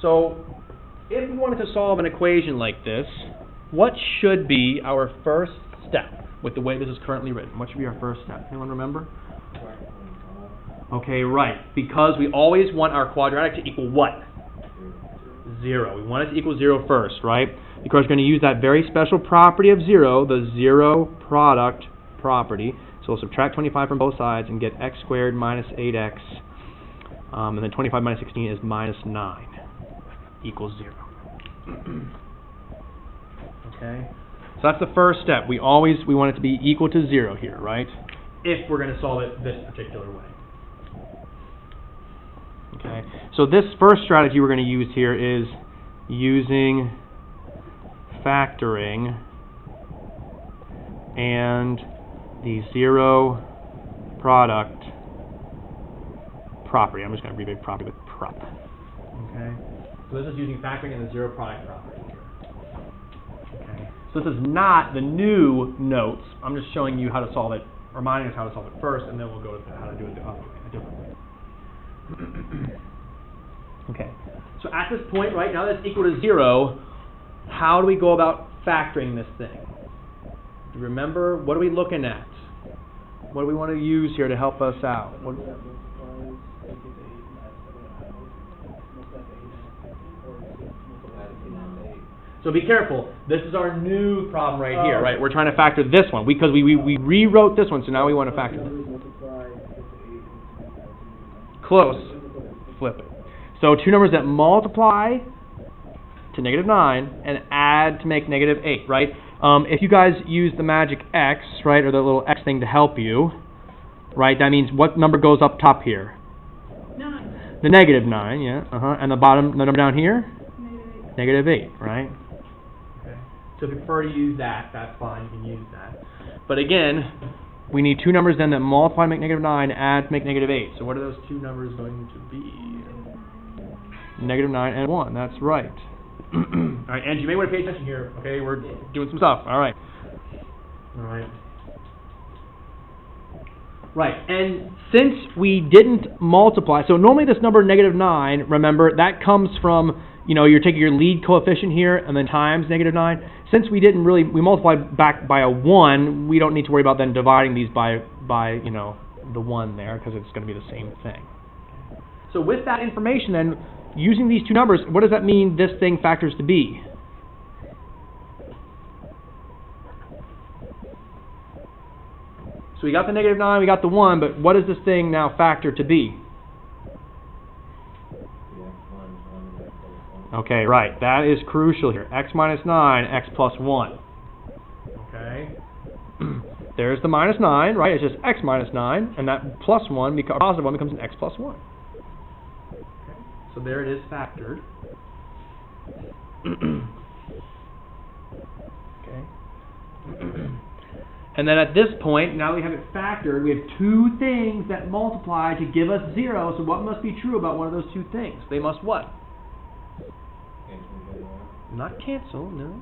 So if we wanted to solve an equation like this, what should be our first step with the way this is currently written? What should be our first step? Anyone remember? Okay, right. Because we always want our quadratic to equal what? 0. We want it to equal 0 first, right? Because we're going to use that very special property of 0, the zero product property. So we'll subtract 25 from both sides and get x squared minus 8x. And then 25 minus 16 is minus 9 equals 0. Okay? So that's the first step. We want it to be equal to 0 here, right? If we're going to solve it this particular way. Okay? So this first strategy we're going to use here is using factoring and the zero product property. I'm just going to abbreviate property with prop. Okay? So this is using factoring and the zero product property here. Okay? So this is not the new notes. I'm just showing you how to solve it, reminding us how to solve it first, and then we'll go to how to do it the other way, a different way. Okay. So at this point, right, now that it's equal to 0, how do we go about factoring this thing? Do you remember? What are we looking at? What do we want to use here to help us out? So be careful. This is our new problem right here, right? We're trying to factor this one because we rewrote this one, so now we want to factor this. Close. Flip it. So two numbers that multiply to -9 and add to make -8, right? If you guys use the magic X, right, or the little X thing to help you, right, that means what number goes up top here? 9. The -9, yeah. And the bottom, the number down here? -8, right? Okay. So if you prefer to use that, that's fine. You can use that. But again, we need two numbers then that multiply to make -9, add to make -8. So what are those two numbers going to be? -9 and 1. That's right. All right, and you may want to pay attention here. Okay, we're doing some stuff. All right. All right. Right, and since we didn't multiply, so normally this number -9, remember, that comes from, you know, you're taking your lead coefficient here and then times -9. Since we didn't really, we multiplied back by a 1, we don't need to worry about then dividing these by you know, the 1 there, because it's going to be the same thing. So with that information then, using these two numbers, what does that mean this thing factors to be? So we got the -9, we got the 1, but what does this thing now factor to be? Okay, right. That is crucial here. X minus 9, x plus 1. Okay. There's the -9, right? It's just x minus 9, and that plus 1, positive 1, becomes an x plus 1. Okay. So there it is factored. Okay. And then at this point, now we have it factored, we have two things that multiply to give us 0. So what must be true about one of those two things? They must what? Not cancel, no.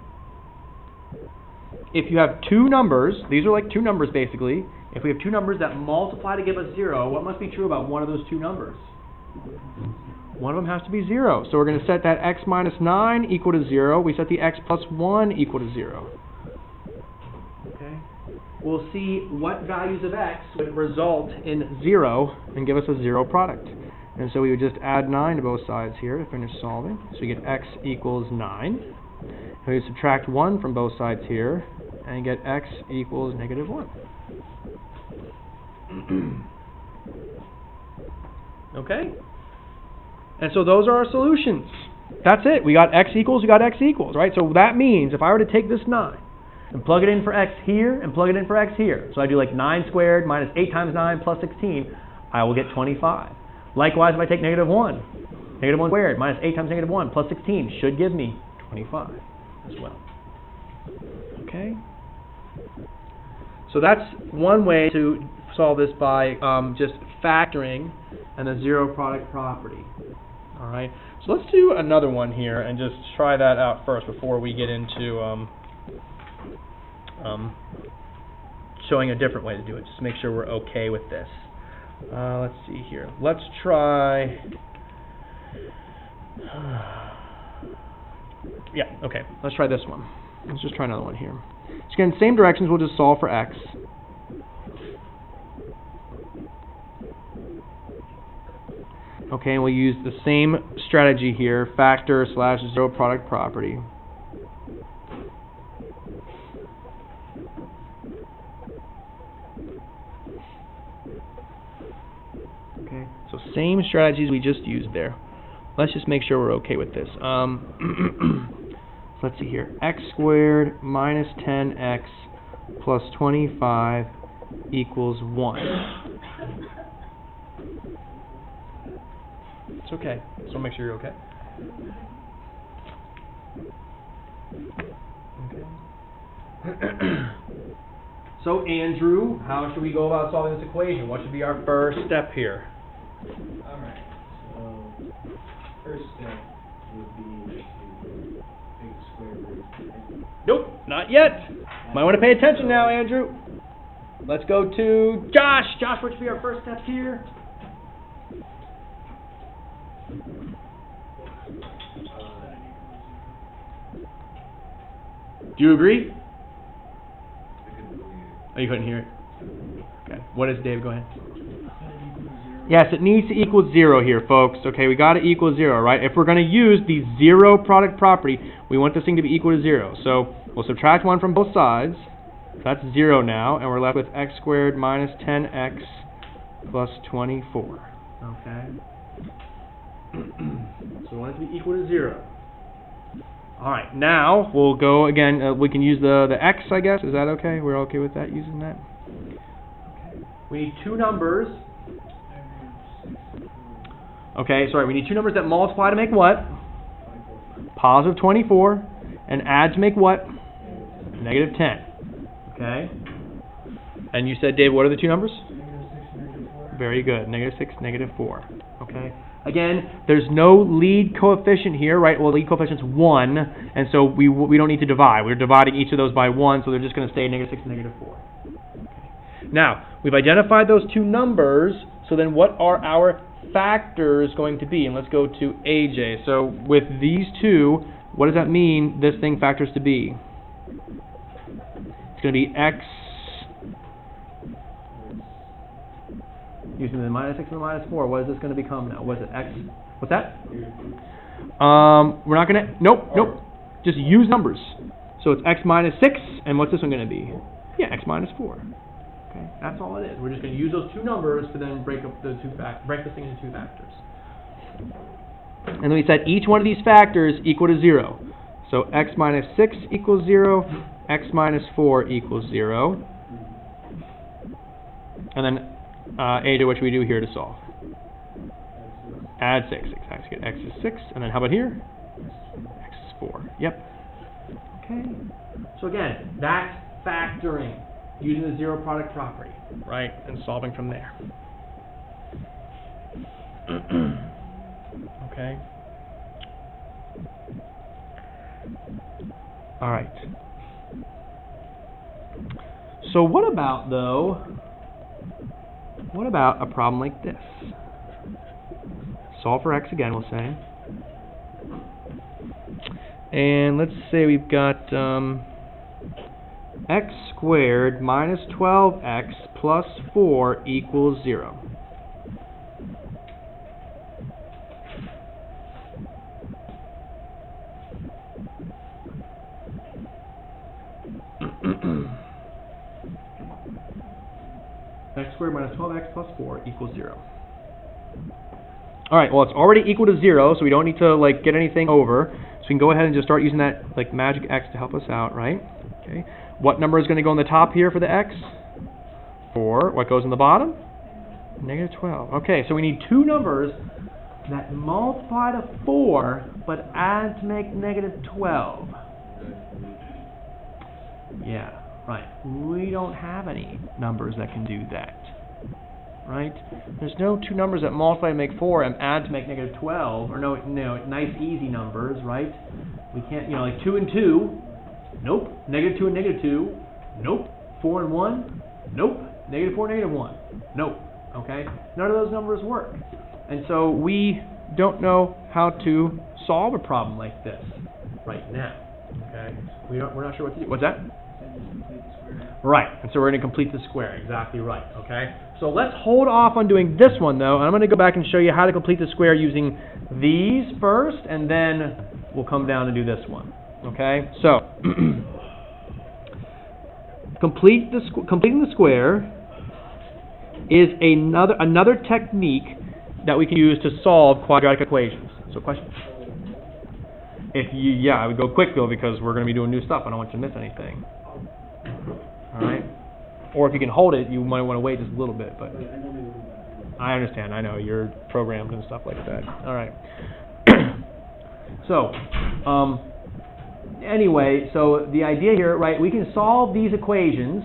If you have two numbers, these are like two numbers basically. If we have two numbers that multiply to give us 0, what must be true about one of those two numbers? One of them has to be 0. So we're going to set that x minus 9 equal to 0. We set the x plus 1 equal to 0. Okay. We'll see what values of x would result in 0 and give us a 0 product. And so we would just add 9 to both sides here to finish solving. So we get x equals 9. And we subtract 1 from both sides here and get x equals -1. Okay? And so those are our solutions. That's it. We got x equals, we got x equals, right? So that means if I were to take this 9 and plug it in for x here and plug it in for x here, so I do like 9 squared minus 8 times 9 plus 16, I will get 25. Likewise, if I take -1, -1 squared minus 8 times -1 plus 16 should give me 25 as well. Okay? So that's one way to solve this by just factoring and the zero product property. All right? So let's do another one here and just try that out first before we get into showing a different way to do it, just to make sure we're okay with this. Let's see here. Let's try Yeah, okay. Let's try this one. Let's just try another one here. So again, same directions, we'll just solve for x. Okay, and we'll use the same strategy here, factor / zero product property. Okay, so same strategies we just used there. Let's just make sure we're okay with this. So let's see here. X squared minus 10x plus 25 equals 1. It's okay. So make sure you're okay. Okay. So Andrew, how should we go about solving this equation? What should be our first step here? Alright, so first step would be to take the square root. Nope, not yet. Might want to pay attention now, Andrew. Let's go to Josh. Josh, what should be our first step here? Do you agree? Oh, you couldn't hear it? Okay. What is Dave? Go ahead. Yes, it needs to equal 0 here, folks. Okay, we got to equal 0, right? If we're going to use the zero product property, we want this thing to be equal to 0. So we'll subtract 1 from both sides. That's 0 now, and we're left with x squared minus 10x plus 24. Okay. So we want it to be equal to 0. All right, now we'll go again. We can use the x, I guess. Is that okay? We're okay with that, using that? Okay. We need two numbers. Okay, sorry, we need two numbers that multiply to make what? Positive 24. And add to make what? Negative 10. Okay. And you said, Dave, what are the two numbers? Very good. Negative 6, negative 4. Okay. Again, there's no lead coefficient here, right? Well, lead coefficient's 1, and so we don't need to divide. We're dividing each of those by 1, so they're just going to stay negative 6 and negative 4. Okay. Now, we've identified those two numbers, so then what are our factors going to be? And let's go to AJ. So with these two, what does that mean this thing factors to be? It's going to be x using the minus 6 and the minus 4. What is this going to become now? What is it? X? What's that? We're not going to... Nope. Just use numbers. So it's x minus 6, and what's this one going to be? Yeah, x minus 4. Okay, that's all it is. We're just going to use those two numbers to then break up the break this thing into two factors. And then we said each one of these factors equal to 0. So x minus 6 equals 0, x minus 4 equals 0. And then AJ, what should we do here to solve? Add 6. Exactly. X is 6. And then how about here? X is 4. Yep. Okay. So again, that's factoring using the zero product property, right? And solving from there. Okay. All right. So what about, though, what about a problem like this? Solve for x again, we'll say. And let's say we've got x squared minus 12x plus 4 equals 0. X squared minus 12x plus 4 equals 0. Alright, well it's already equal to 0, so we don't need to get anything over. So we can go ahead and just start using that magic x to help us out, right? Okay. What number is going to go on the top here for the x? 4. What goes in the bottom? Negative 12. Okay, so we need two numbers that multiply to 4, but add to make negative 12. Yeah. Right, we don't have any numbers that can do that, right? There's no two numbers that multiply to make 4 and add to make negative 12, or no, nice easy numbers, right? We can't, like 2 and 2, nope. Negative 2 and negative 2, nope. 4 and 1, nope. Negative 4, negative 1, nope. Okay, none of those numbers work, and so we don't know how to solve a problem like this. right now. Okay, we're not sure what to do. What's that? Then just complete the square. Right, and so we're going to complete the square. Exactly right. Okay, so let's hold off on doing this one though, and I'm going to go back and show you how to complete the square using these first, and then we'll come down and do this one. Okay, so completing the square is another technique that we can use to solve quadratic equations. So, questions? I would go quick though because we're going to be doing new stuff. I don't want you to miss anything. All right. Or if you can hold it, you might want to wait just a little bit. But I understand. I know you're programmed and stuff like that. All right. So, anyway, so the idea here, right? We can solve these equations.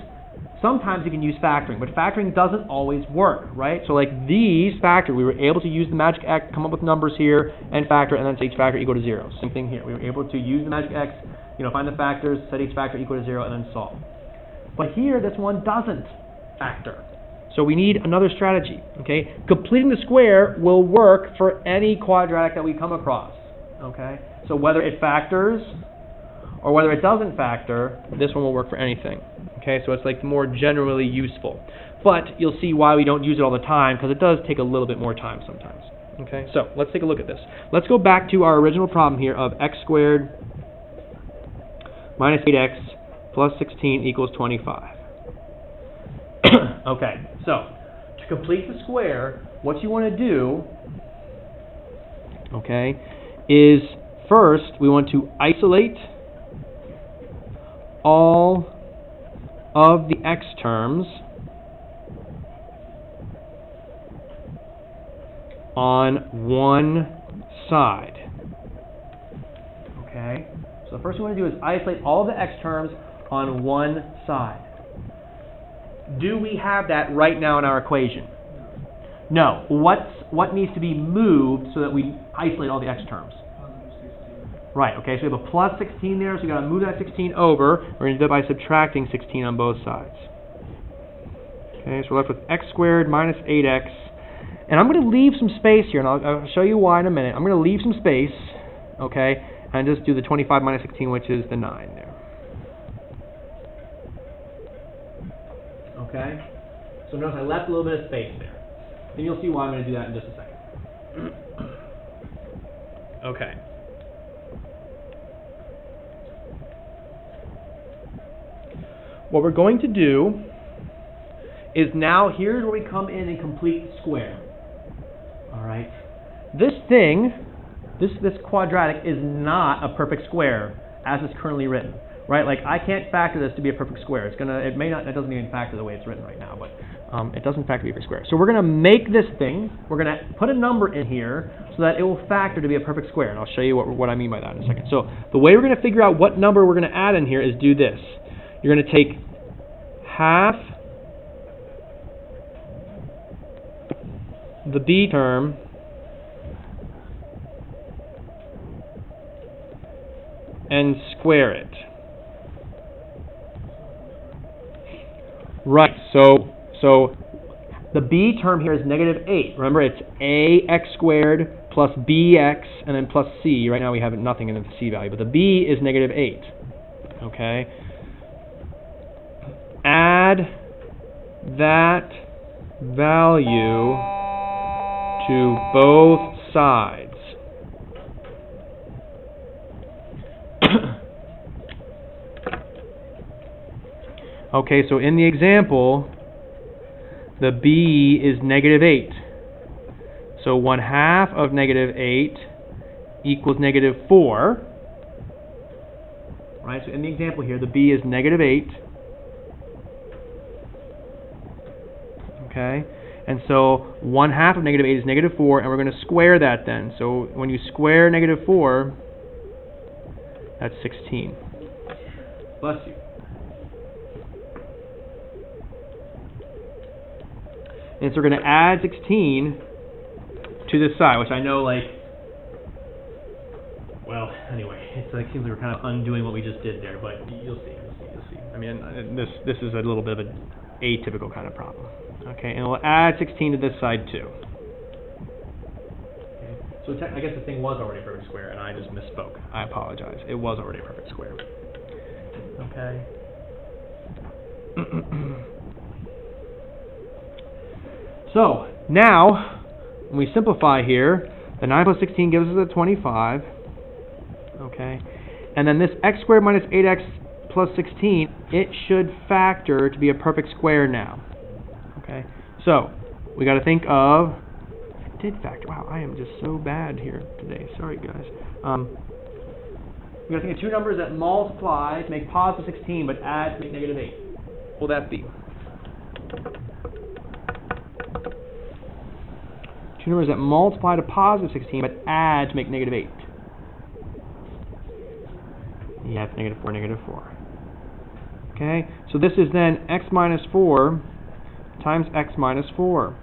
Sometimes we can use factoring, but factoring doesn't always work, right? So like these factor, we were able to use the magic X, come up with numbers here, and factor, and then set each factor equal to 0. Same thing here. We were able to use the magic X, find the factors, set each factor equal to 0, and then solve. But here, this one doesn't factor. So we need another strategy, okay? Completing the square will work for any quadratic that we come across, okay? So whether it factors or whether it doesn't factor, this one will work for anything. Okay, so it's like more generally useful. But you'll see why we don't use it all the time, because it does take a little bit more time sometimes. Okay, so let's take a look at this. Let's go back to our original problem here of x squared minus 8x plus 16 equals 25. Okay, so to complete the square, what you want to do, okay, is first we want to isolate all of the x terms on one side. Okay? So the first thing we want to do is isolate all of the x terms on one side. Do we have that right now in our equation? No. What needs to be moved so that we isolate all the x terms? Right, okay, so we have a plus 16 there, so we've got to move that 16 over. We're going to do that by subtracting 16 on both sides. Okay, so we're left with x squared minus 8x. And I'm going to leave some space here, and I'll show you why in a minute. I'm going to leave some space, okay, and just do the 25 minus 16, which is the 9 there. Okay, so notice I left a little bit of space there. And you'll see why I'm going to do that in just a second. Okay. What we're going to do is now, here's where we come in and complete the square. All right. This thing, this quadratic is not a perfect square as it's currently written. Right? Like I can't factor this to be a perfect square. It doesn't even factor the way it's written right now, but it doesn't factor to be a perfect square. So we're going to make this thing, we're going to put a number in here so that it will factor to be a perfect square. And I'll show you what I mean by that in a second. So the way we're going to figure out what number we're going to add in here is do this. You're going to take half the b term and square it. Right, so the b term here is negative 8. Remember, it's ax squared plus bx and then plus c. Right now we have nothing in the c value, but the b is negative 8. Okay? Add that value to both sides. Okay, so in the example, the b is negative 8. So 1/2 of negative 8 equals negative 4. Right, so in the example here, the b is negative 8. Okay, and so 1/2 of negative 8 is negative 4, and we're going to square that then. So when you square negative 4, that's 16. Bless you. And so we're going to add 16 to this side, which I know, like, well, anyway, it's like seems like we're kind of undoing what we just did there, but you'll see. I mean, this is a little bit of an atypical kind of problem. Okay, and we'll add 16 to this side too. Okay. So I guess the thing was already a perfect square, and I just misspoke. I apologize. It was already a perfect square. Okay. So, now, when we simplify here, the 9 plus 16 gives us a 25. Okay. And then this x squared minus 8x plus 16, it should factor to be a perfect square now. Okay. So, we got to think of... It did factor. Wow, I am just so bad here today. Sorry, guys. We got to think of two numbers that multiply to make positive 16, but add to make negative 8. What will that be? Two numbers that multiply to positive 16, but add to make negative 8. You have negative 4, negative 4. Okay, so this is then x minus 4 times x minus 4.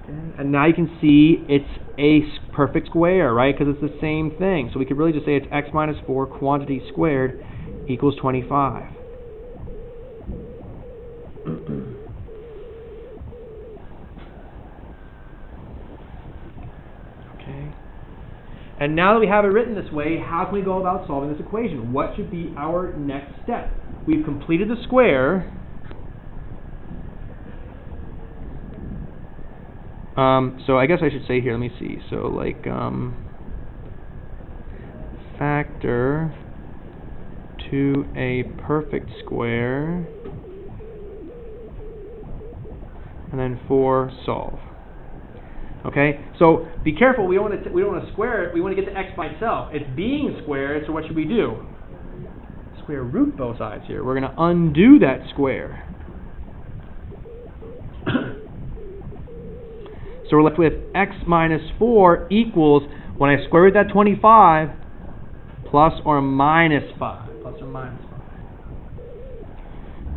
Okay. And now you can see it's a perfect square, right? Because it's the same thing. So we could really just say it's x minus 4 quantity squared equals 25. Okay. And now that we have it written this way, how can we go about solving this equation? What should be our next step? We've completed the square. So I guess I should say here, let me see. So like factor to a perfect square, and then 4 solve. Okay, so be careful. We don't want to square it. We want to get the x by itself. It's being squared. So what should we do? Square root both sides here. We're going to undo that square. So we're left with x minus 4 equals, when I square root that 25, plus or minus 5. Plus or minus 5.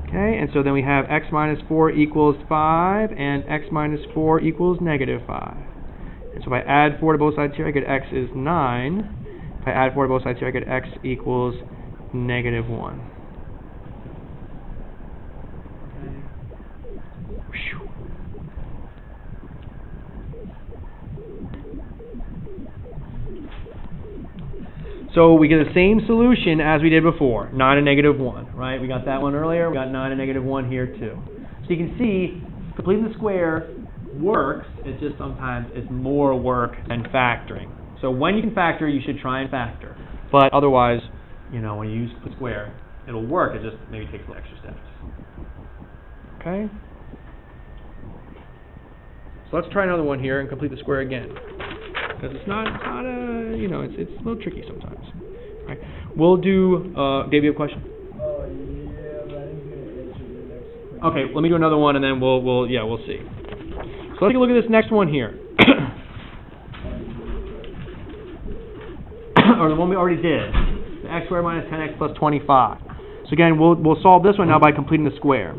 Okay, and so then we have x minus 4 equals 5, and x minus 4 equals negative 5. And so if I add 4 to both sides here, I get x is 9. If I add 4 to both sides here, I get x equals negative 1. Okay. So we get the same solution as we did before, 9 and negative 1, right? We got that one earlier, we got 9 and negative 1 here too. So you can see, completing the square works, it's just sometimes it's more work than factoring. So when you can factor, you should try and factor. But otherwise, you know, when you use the square, it'll work, it just maybe takes a little extra steps. Okay? So let's try another one here and complete the square again. Because it's not you know, it's a little tricky sometimes. Right? We'll do, Dave, you have a question? Yeah, but I didn't get an answer to the next question. Okay, let me do another one and then we'll see. So let's take a look at this next one here. Or the one we already did. The x squared minus 10x plus 25. So again, we'll solve this one now by completing the square.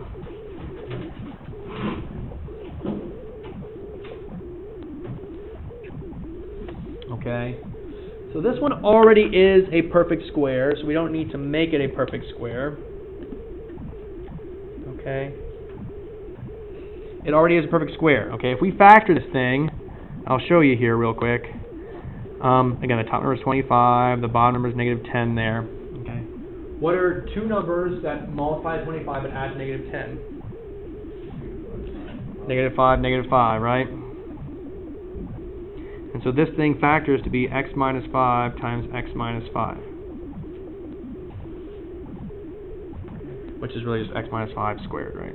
Okay, so this one already is a perfect square, so we don't need to make it a perfect square. Okay, it already is a perfect square. Okay, if we factor this thing, I'll show you here real quick. Again, the top number is 25, the bottom number is negative 10 there. Okay, what are two numbers that multiply to 25 but add to negative 10? Negative 5, negative 5, right? And so this thing factors to be x minus 5 times x minus 5. Which is really just x minus 5 squared, right?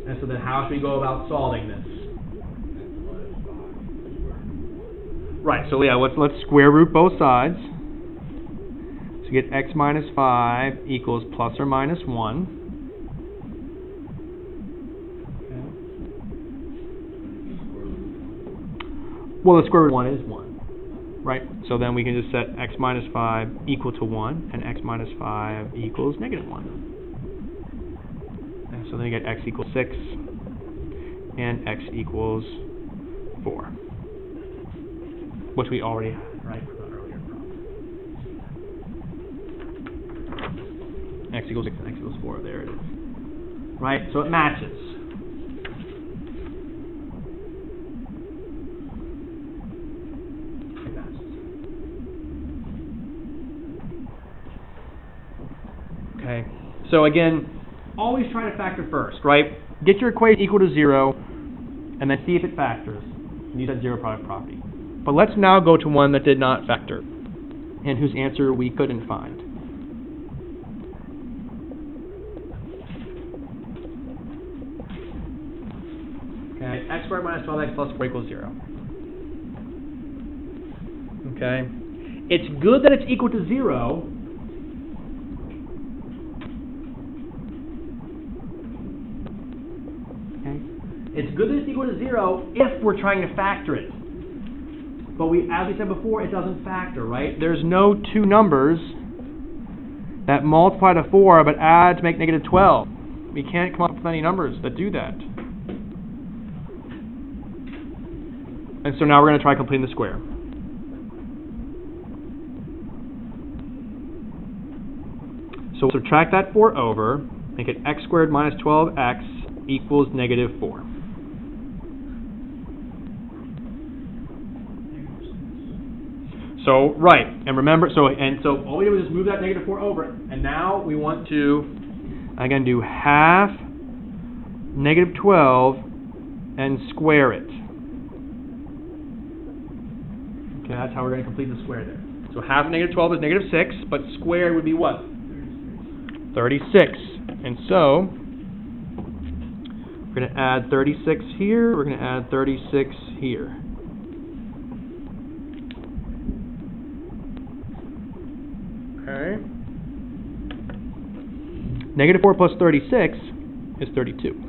And so then how should we go about solving this? Right, so yeah, let's square root both sides. So you get x minus 5 equals plus or minus 1. Okay. Well, the square root of 1 is 1. Right, so then we can just set x minus 5 equal to 1, and x minus 5 equals negative 1. And so then you get x equals 6, and x equals 4. which we already had, right, from the earlier problem. X equals 6 and x equals 4, there it is. Right, so it matches. It matches. Okay, so again, always try to factor first, right? Get your equation equal to 0, and then see if it factors. Use that zero product property. But let's now go to one that did not factor, and whose answer we couldn't find. Okay, x squared minus 12x plus 4 equals 0. Okay, it's good that it's equal to 0. Okay, it's good that it's equal to 0 if we're trying to factor it. But as we said before, it doesn't factor, right? There's no two numbers that multiply to 4 but add to make negative 12. We can't come up with any numbers that do that. And so now we're going to try completing the square. So we'll subtract that 4 over, make it x squared minus 12x equals negative 4. So, right, and remember, so all we do is just move that negative 4 over, and now we want to, again, do half negative 12 and square it. Okay, that's how we're going to complete the square there. So half of negative 12 is negative 6, but squared would be what? 36. And so, we're going to add 36 here, we're going to add 36 here. Okay. Negative 4 plus 36 is 32.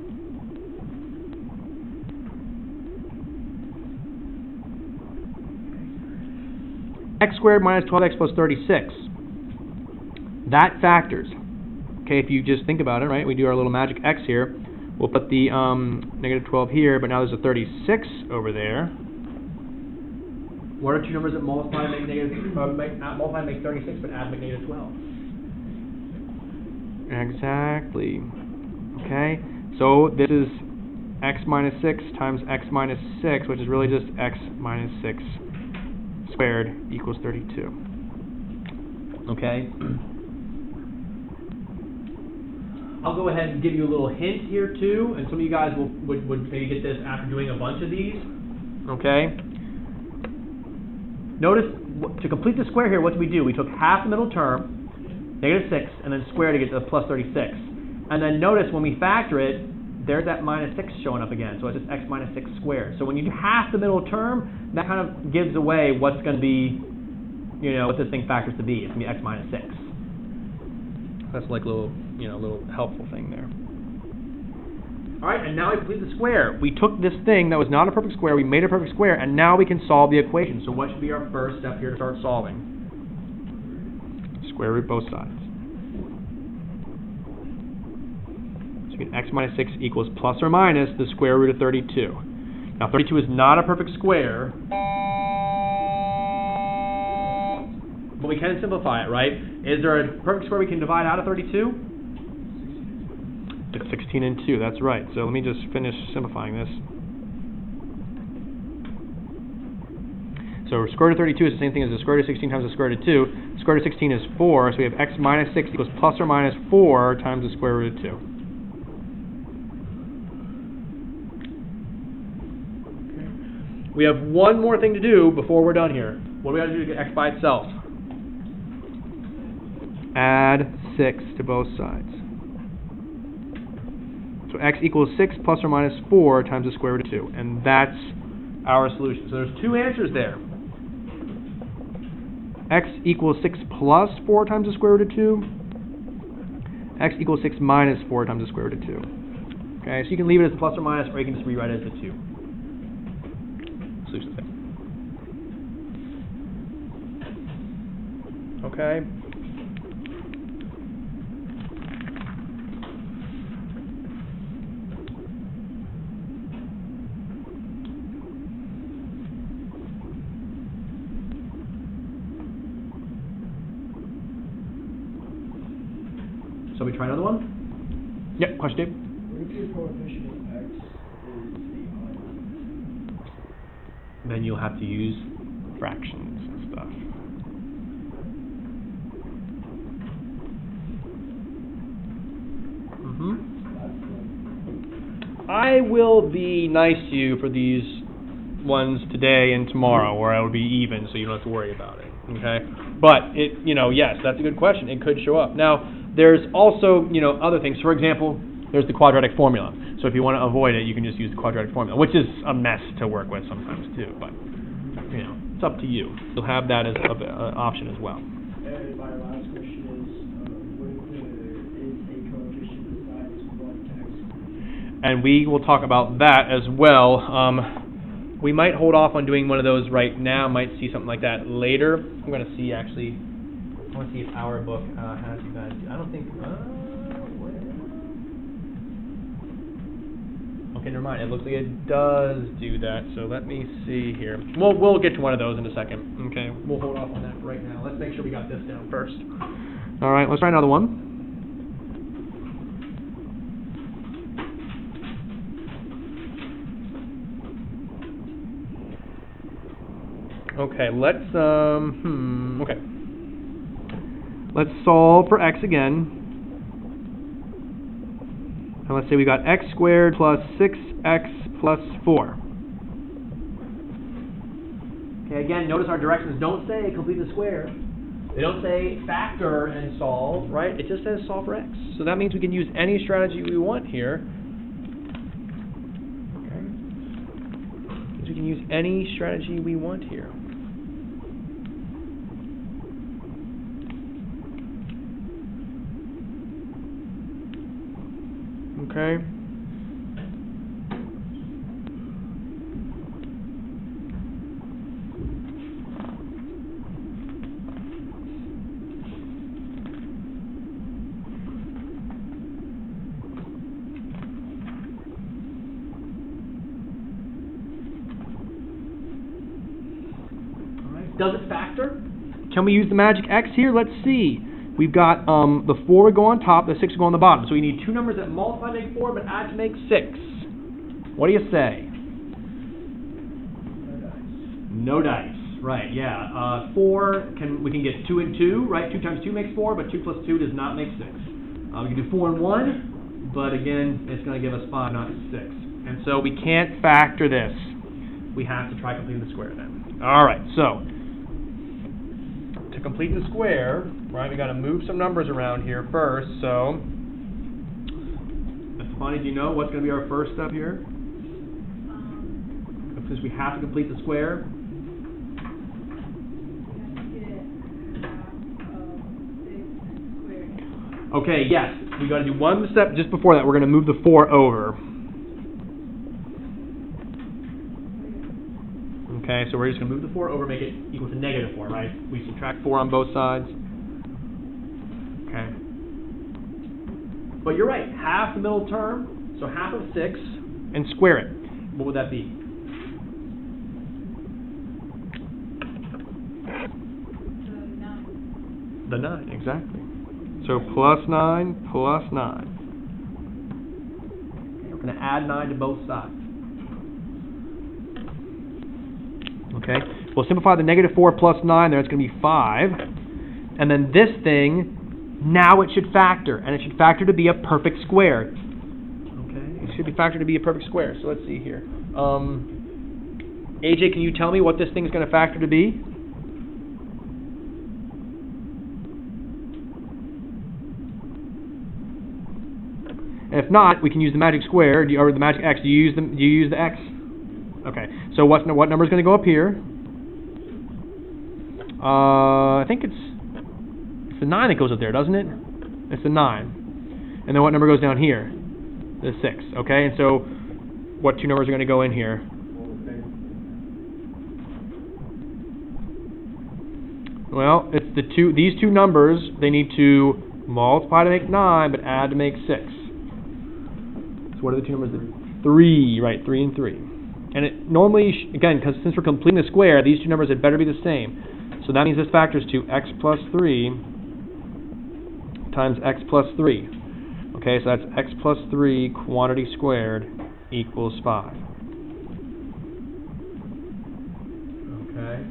X squared minus 12x plus 36. That factors. Okay, if you just think about it, right, we do our little magic x here. We'll put the negative 12 here, but now there's a 36 over there. What are two numbers that multiply and make negative, multiply and make 36, but add and make negative 12? Exactly. Okay, so this is x minus 6 times x minus 6, which is really just x minus 6 squared equals 32. Okay. I'll go ahead and give you a little hint here too, and some of you guys would maybe get this after doing a bunch of these. Okay. Notice, to complete the square here, what did we do? We took half the middle term, negative 6, and then squared to get to plus 36. And then notice when we factor it, there's that minus 6 showing up again. So it's just x minus 6 squared. So when you do half the middle term, that kind of gives away what's going to be, you know, what this thing factors to be. It's going to be x minus 6. That's like a little, you know, little helpful thing there. All right, and now we complete the square. We took this thing that was not a perfect square, we made a perfect square, and now we can solve the equation. So what should be our first step here to start solving? Square root both sides. So you get x minus 6 equals plus or minus the square root of 32. Now 32 is not a perfect square, but we can simplify it, right? Is there a perfect square we can divide out of 32? It's 16 and 2, that's right. So let me just finish simplifying this. So square root of 32 is the same thing as the square root of 16 times the square root of 2. The square root of 16 is 4, so we have x minus 6 equals plus or minus 4 times the square root of 2. Okay. We have one more thing to do before we're done here. What do we have to do to get x by itself? Add 6 to both sides. So x equals 6 plus or minus 4 times the square root of 2. And that's our solution. So there's two answers there. X equals 6 plus 4 times the square root of 2. X equals 6 minus 4 times the square root of 2. Okay, so you can leave it as plus or minus, or you can just rewrite it as the 2. Solution thing. Okay. So we try another one? Yep, question, Dave? What if your coefficient of x is the odd? Then you'll have to use fractions and stuff. I will be nice to you for these ones today and tomorrow, where it will be even, so you don't have to worry about it. Okay, but yes, that's a good question. It could show up. Now, there's also other things. For example, there's the quadratic formula. So if you want to avoid it, you can just use the quadratic formula, which is a mess to work with sometimes too. But it's up to you. You'll have that as an option as well. And my last question is, what if there is a coefficient besides 1 to x squared? And we will talk about that as well. We might hold off on doing one of those right now. Might see something like that later. I'm going to see actually. I want to see if our book has you guys. I don't think. Okay, never mind. It looks like it does do that. So let me see here. We'll get to one of those in a second. Okay, we'll hold off on that for right now. Let's make sure we got this down first. All right, let's try another one. Okay, let's okay. Let's solve for x again. And let's say we got x squared plus 6x plus 4. Okay, again, notice our directions don't say complete the square. They don't say factor and solve, right? It just says solve for x. So that means we can use any strategy we want here. Okay. We can use any strategy we want here. Okay. Does it factor? Can we use the magic x here? Let's see. We've got the 4 would go on top, the 6 would go on the bottom. So we need two numbers that multiply to make 4, but add to make 6. What do you say? No dice. Right, yeah. 4, we can get 2 and 2, right? 2 times 2 makes 4, but 2 plus 2 does not make 6. We can do 4 and 1, but again, it's going to give us 5, not 6. And so we can't factor this. We have to try completing the square then. All right, so to complete the square, right, we got to move some numbers around here first. So, Stefani, do you know what's going to be our first step here? Since we have to complete the square. Okay, yes, we got to do one step just before that. We're going to move the 4 over. Okay, so we're just going to move the 4 over, make it equal to -4, right? We subtract 4 on both sides. Okay. But you're right, half the middle term, so half of 6, and square it. What would that be? The 9, exactly. So plus 9 plus 9. Okay, we're going to add 9 to both sides. Okay, we'll simplify the -4 plus 9 there. It's going to be 5. And then this thing, now it should factor. And it should factor to be a perfect square. Okay, it should be factored to be a perfect square. So let's see here. AJ, can you tell me what this thing is going to factor to be? And if not, we can use the magic square or the magic x. Do you use the x? Okay. So what number is going to go up here? I think it's the 9 that goes up there, doesn't it? It's the 9. And then what number goes down here? The 6. Okay. And so what two numbers are going to go in here? Well, it's these two numbers. They need to multiply to make 9, but add to make 6. So what are the two numbers? 3, right? 3 and 3. And it normally, again, because since we're completing the square, these two numbers had better be the same. So that means this factors to x plus 3 times x plus 3. Okay, so that's x plus 3 quantity squared equals 5. Okay.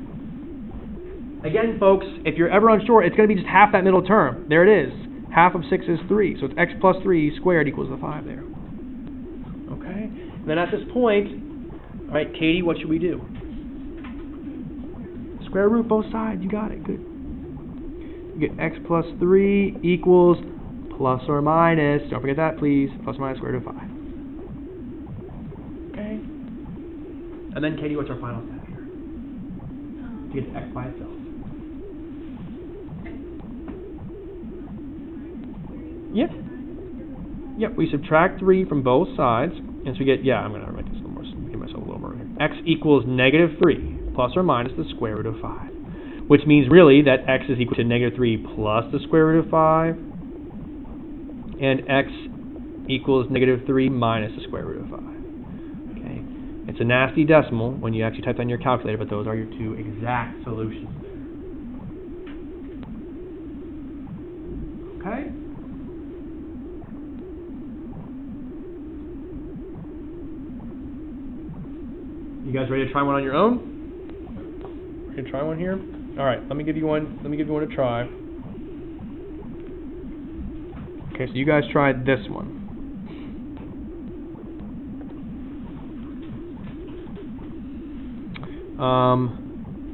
Again, folks, if you're ever unsure, it's going to be just half that middle term. There it is. Half of 6 is 3. So it's x plus 3 squared equals the 5 there. Okay? And then at this point, all right, Katie, what should we do? Square root both sides. You got it. Good. You get x plus 3 equals plus or minus, don't forget that, please, plus or minus square root of 5. Okay? And then, Katie, what's our final step here? To get x by itself. Yep. Yep, we subtract 3 from both sides, and so we get, yeah, I'm going to write this a little more, give myself a little more here. X equals negative 3 plus or minus the square root of 5, which means really that x is equal to negative 3 plus the square root of 5, and x equals negative 3 minus the square root of 5. Okay, it's a nasty decimal when you actually type that in your calculator, but those are your two exact solutions there. Okay? You guys ready to try one on your own? Ready to try one here? All right, let me give you one. Let me give you one to try. Okay, so you guys tried this one.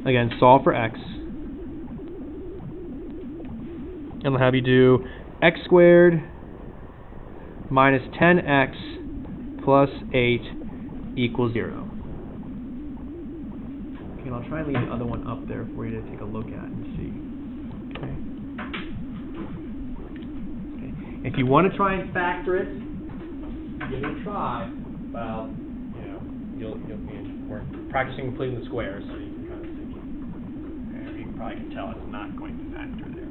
Again, solve for x. And I'll have you do x squared minus 10x plus 8 equals 0. Okay, and I'll try and leave the other one up there for you to take a look at and see. Okay. If you want to try and factor it, give it a try. Well, we're practicing completing the squares, so you can kind of see. Okay, you probably can tell it's not going to factor there.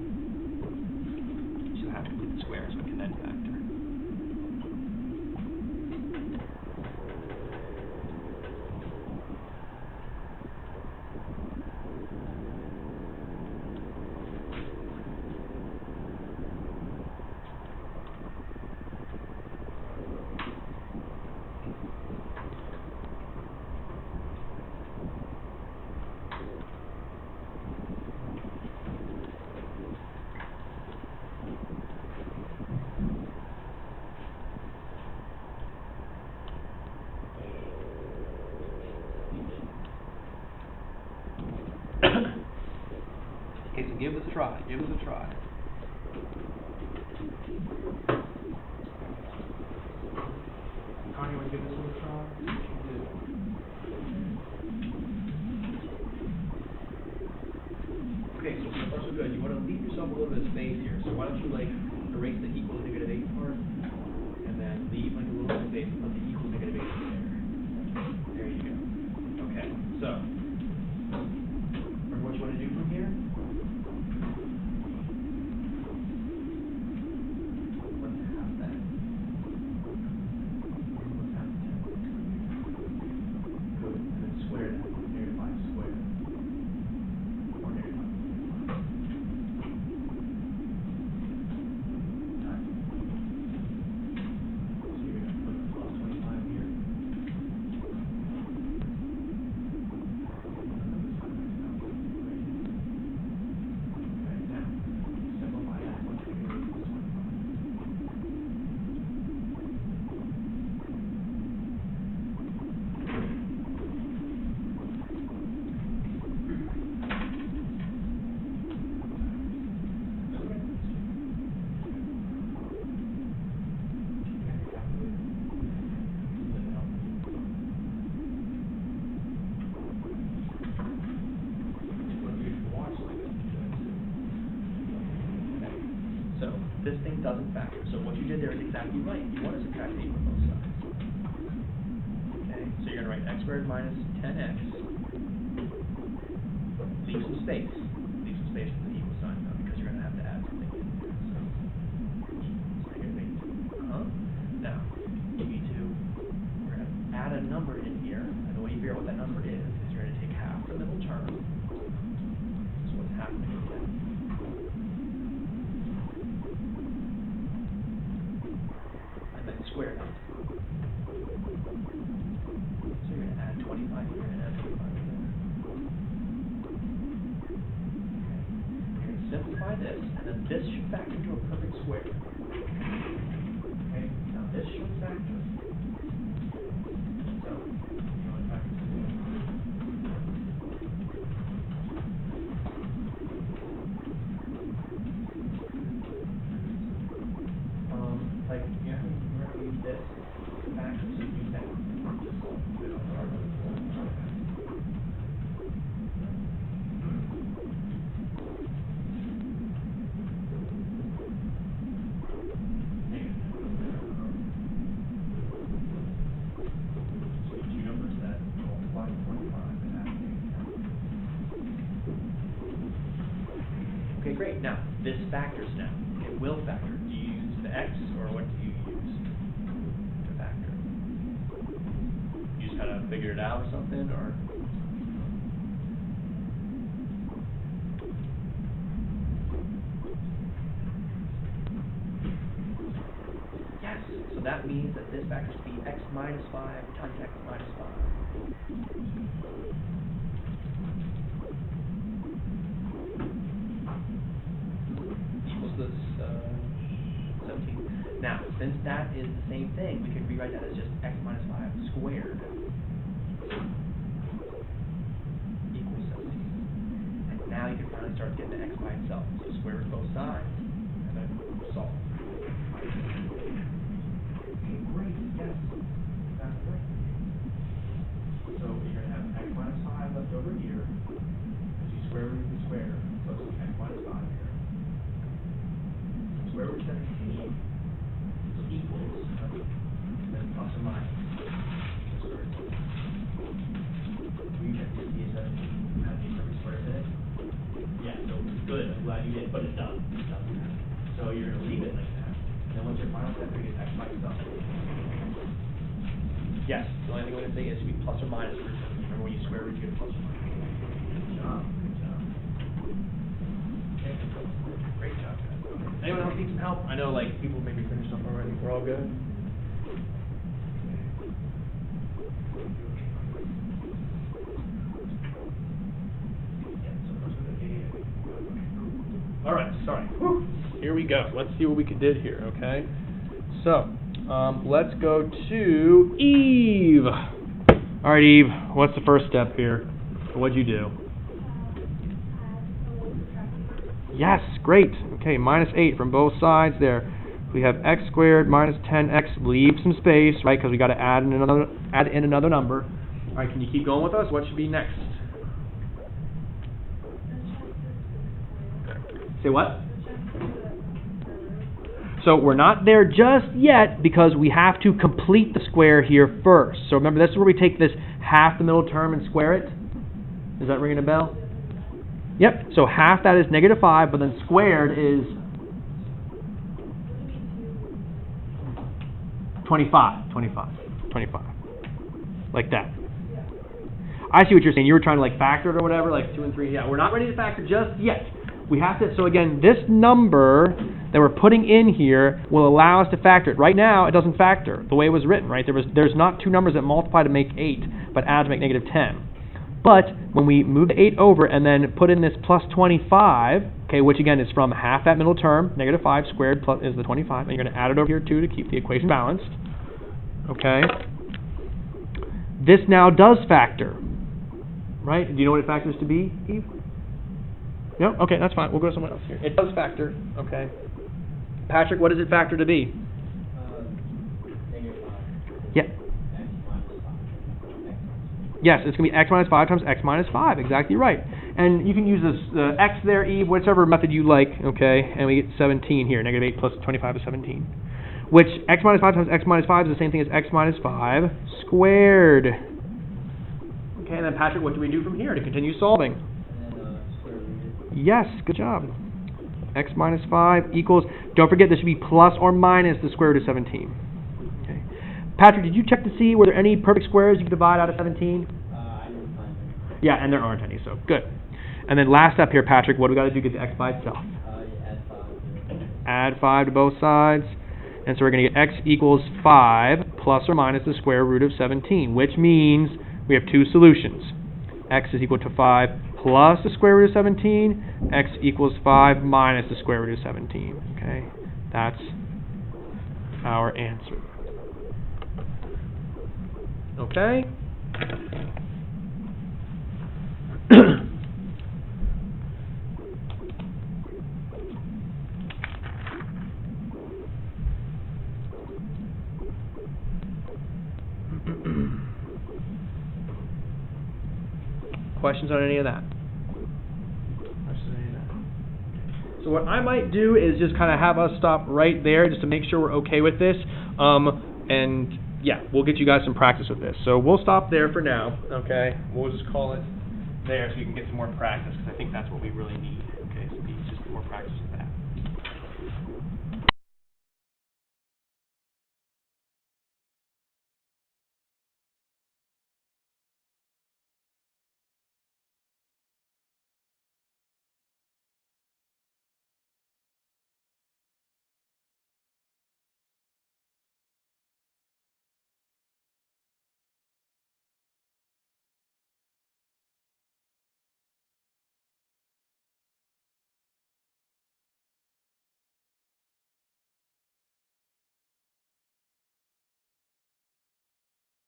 You should have to complete the squares, so it can then factor. Okay, so give this a try. Give this a try. Connie, want to give this one a try? Okay, so far so good. You want to leave yourself a little bit of space here. So why don't you erase the equal to negative 8 part, and then leave a little bit of space and put the equal to negative 8 there. There you go. Okay, so remember what you want to do from here? So this thing doesn't factor. So what you did there is exactly right. You want to subtract 8 from both sides. Okay, so you're going to write x squared minus 10x. Leave some space. Leave some space for the equal sign though, because you're going to have to add something in there. So now you need to, we're going to add a number in here, and the way you figure out what that number is you're going to take half the middle term. So what's happening again? simplify this, and then this should factor into a perfect square. Okay, now this should factor. So, you know what factor is? Like, you know, we're going to use this factor, so you use that. Okay, great. Now, this factors now. It will factor. Do you use the x, or what do you use to factor? You just kind of figure it out or something, or? Yes. So that means that this factor should be x minus 5 times x minus 5. This 17. Now, since that is the same thing, we can rewrite that as just x minus 5 squared equals 17. And now you can finally start getting the x by itself. So square root both sides, and then solve. Okay, great. Yes, that's great. So you're going to have x minus 5 left over here. As you square root the square, so it's x minus 5 here. Square root 17 equals, then plus or minus. We get 17 have these perfect squares in it. Yeah, so it's good. I'm glad you did, but it does. It doesn't. So you're going to leave it like that. And then once your final step, you get x by itself. Yes, the only thing I'm going to say is to be plus or minus root 17. Remember when you square root, you get plus or minus. Good job. Good job. Okay. Great job, guys. Anyone else need some help? I know, like, people maybe finished up already. We're all good? All right, sorry. Whew. Here we go. Let's see what we did here, okay? So, let's go to Eve. All right, Eve, what's the first step here? What'd you do? Yes, great. Okay, minus 8 from both sides there. We have x squared minus 10x. Leave some space, right? Because we got to add in another number. All right, can you keep going with us? What should be next? Say what? So we're not there just yet because we have to complete the square here first. So remember, this is where we take this half the middle term and square it. Is that ringing a bell? Yep, so half that is negative 5, but then squared is 25. Like that. I see what you're saying. You were trying to like factor it or whatever, like 2 and 3. Yeah, we're not ready to factor just yet. We have to, so again, this number that we're putting in here will allow us to factor it. Right now, it doesn't factor the way it was written, right? There's not two numbers that multiply to make 8, but add to make negative 10. But when we move the 8 over and then put in this plus 25, okay, which again is from half that middle term, negative 5 squared plus is the 25, and you're going to add it over here too to keep the equation balanced. Okay. This now does factor, right? Do you know what it factors to be, Eve? No? Okay, that's fine. We'll go to someone else here. It does factor, okay. Patrick, what does it factor to be? Negative 5. Yeah. Yes, it's going to be x minus 5 times x minus 5. Exactly right. And you can use this x there, Eve, whichever method you like, okay? And we get 17 here. Negative 8 plus 25 is 17. Which x minus 5 times x minus 5 is the same thing as x minus 5 squared. Okay, and then Patrick, what do we do from here to continue solving? And then square root. Yes, good job. X minus 5 equals, don't forget this should be plus or minus the square root of 17. Okay. Patrick, did you check to see were there any perfect squares you could divide out of 17? I didn't find them. Yeah, and there aren't any, so good. And then last step here, Patrick, what do we got to do to get the x by itself? Add 5. Add 5 to both sides. And so we're going to get x equals 5 plus or minus the square root of 17, which means we have two solutions. X is equal to 5 plus the square root of 17, x equals 5 minus the square root of 17. Okay, that's our answer. Okay? Questions on any of that? So what I might do is just kind of have us stop right there just to make sure we're okay with this. And yeah, we'll get you guys some practice with this. So we'll stop there for now, okay? We'll just call it there so you can get some more practice because I think that's what we really need, okay? So just more practice.